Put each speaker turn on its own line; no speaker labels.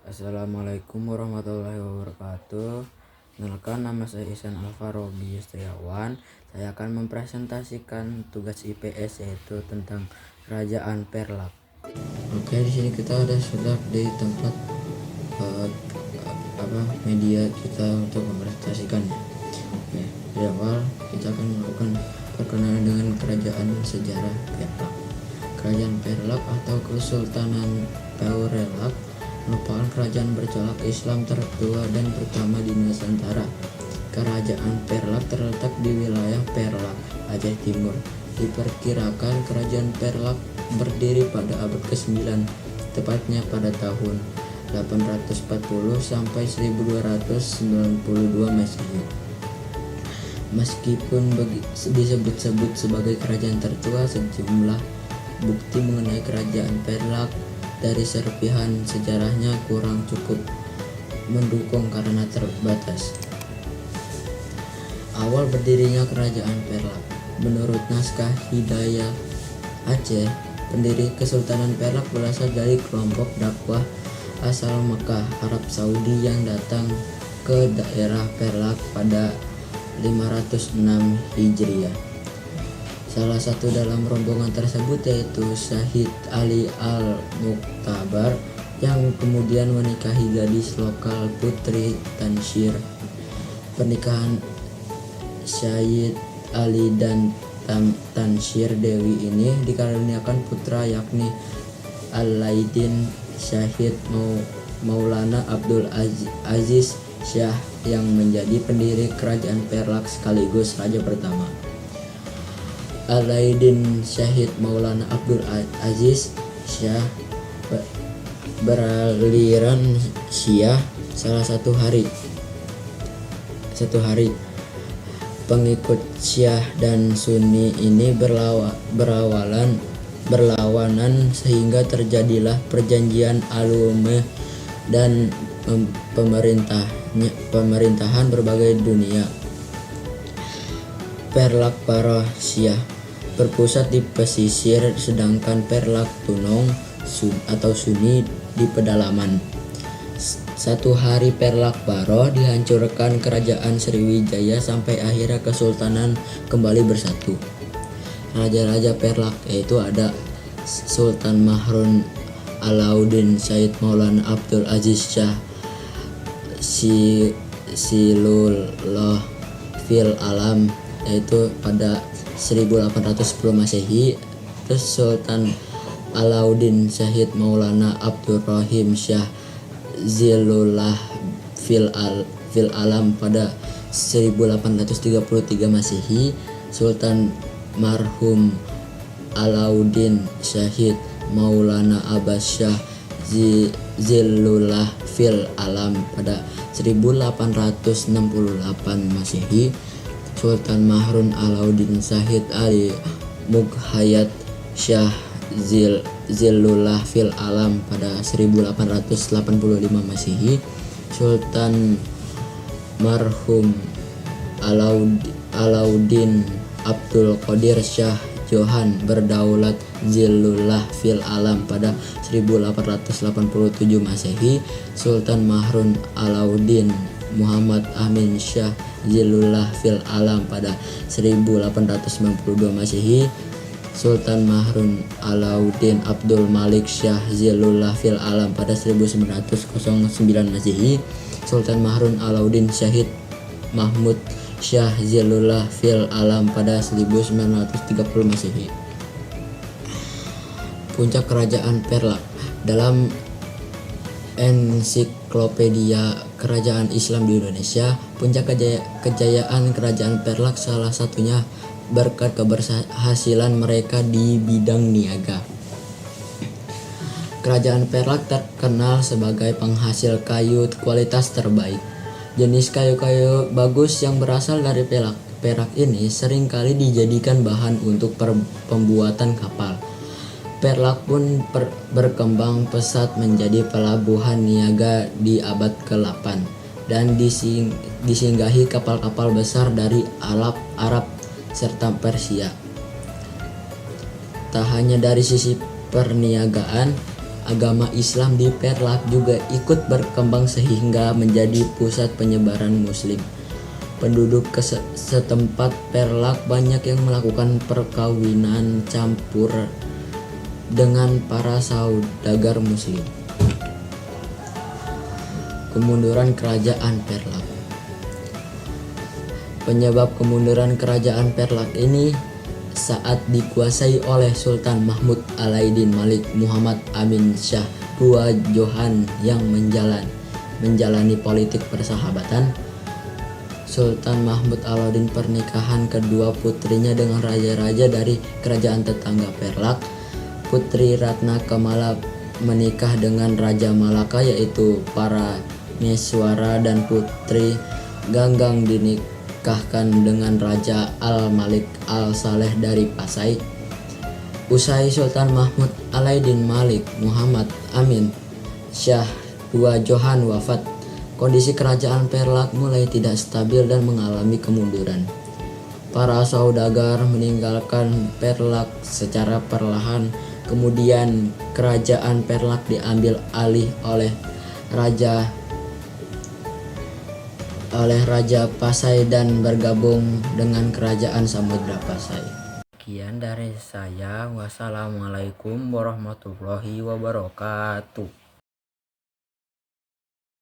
Assalamualaikum warahmatullahi wabarakatuh. Kenalkan, nama saya Ihsan Alfarobi Setiawan. Saya akan mempresentasikan tugas IPS, yaitu tentang Kerajaan Perlak. Oke, di sini kita sudah di tempat media kita untuk mempresentasikannya. Oke, di awal kita akan melakukan perkenalan dengan kerajaan sejarah Perlak. Kerajaan Perlak atau Kesultanan Peurelak merupakan kerajaan bercorak Islam tertua dan pertama di Nusantara. Kerajaan Perlak terletak di wilayah Perlak, Aceh Timur. Diperkirakan kerajaan Perlak berdiri pada abad ke-9, tepatnya pada tahun 840 sampai 1292 Masehi. Meskipun disebut-sebut sebagai kerajaan tertua, sejumlah bukti mengenai kerajaan Perlak dari serpihan sejarahnya kurang cukup mendukung karena terbatas. Awal berdirinya kerajaan Perlak. Menurut naskah Hidayah Aceh, pendiri Kesultanan Perlak berasal dari kelompok dakwah asal Mekah, Arab Saudi yang datang ke daerah Perlak pada 506 Hijriah. Salah satu dalam rombongan tersebut yaitu Syahid Ali Al-Muktabar yang kemudian menikahi gadis lokal Putri Tansyir. Pernikahan Syahid Ali dan Tansyir Dewi ini dikaruniakan putra, yakni Al-Laidin Syahid Maulana Abdul Aziz Syah yang menjadi pendiri kerajaan Perlak sekaligus raja pertama. Al-Laidin Syahid Maulana Abdul Aziz Syah beraliran Syiah. Satu hari pengikut Syiah dan Sunni ini berlawanan sehingga terjadilah perjanjian Al-Ummah dan pemerintahan berbagai dunia. Perlak para Syiah berpusat di pesisir, sedangkan Perlak Tunong atau Sunni di pedalaman. Satu hari Perlak Baro dihancurkan kerajaan Sriwijaya sampai akhirnya kesultanan kembali bersatu. Raja-raja Perlak yaitu ada Sultan Mahrun Alauddin Said Maulana Abdul Aziz Syah Silullah fil Alam, yaitu pada 1810 Masehi. Terus Sultan Alauddin Syahid Maulana Abdul Rahim Syah Zilullah fil Alam pada 1833 Masehi. Sultan marhum Alauddin Syahid Maulana Abbas Syah Zilullah fil Alam pada 1868 Masehi. Sultan Mahrun Alauddin Syahid Ali Mughayat Syah Zilullah fil Alam pada 1885 Masehi. Sultan marhum Alauddin Abdul Qadir Syah Johan berdaulat Zilullah fil Alam pada 1887 Masehi. Sultan Mahrun Alauddin Muhammad Amin Syah Zilullah fil Alam pada 1892 Masehi. Sultan Mahrun Alauddin Abdul Malik Syah Zilullah fil Alam pada 1909 Masehi. Sultan Mahrun Alauddin Syahid Mahmud Syah Zilullah fil Alam pada 1930 Masehi. Puncak Kerajaan Perlak. Dalam Ensiklopedia Kerajaan Islam di Indonesia, puncak kejayaan Kerajaan Perlak salah satunya berkat keberhasilan mereka di bidang niaga. Kerajaan Perlak terkenal sebagai penghasil kayu kualitas terbaik. Jenis kayu-kayu bagus yang berasal dari Perak ini seringkali dijadikan bahan untuk pembuatan kapal. Perlak pun berkembang pesat menjadi pelabuhan niaga di abad ke-8 dan disinggahi kapal-kapal besar dari Arab serta Persia. Tak hanya dari sisi perniagaan, agama Islam di Perlak juga ikut berkembang sehingga menjadi pusat penyebaran Muslim. Penduduk setempat Perlak banyak yang melakukan perkawinan campur dengan para saudagar Muslim. Kemunduran Kerajaan Perlak. Penyebab kemunduran Kerajaan Perlak ini saat dikuasai oleh Sultan Mahmud Alaidin Malik Muhammad Amin Shah II Johan yang menjalani politik persahabatan. Sultan Mahmud Alaidin pernikahan kedua putrinya dengan raja-raja dari kerajaan tetangga Perlak. Putri Ratna Kamala menikah dengan Raja Malaka yaitu Parameswara, dan Putri Ganggang dinikahkan dengan Raja Al-Malik Al-Saleh dari Pasai. Usai Sultan Mahmud Alaidin Malik Muhammad Amin Shah II Johan wafat, kondisi kerajaan Perlak mulai tidak stabil dan mengalami kemunduran. Para saudagar meninggalkan Perlak secara perlahan. Kemudian kerajaan Perlak diambil alih oleh Raja Pasai dan bergabung dengan kerajaan Samudra Pasai. Sekian dari saya. Wassalamualaikum warahmatullahi wabarakatuh.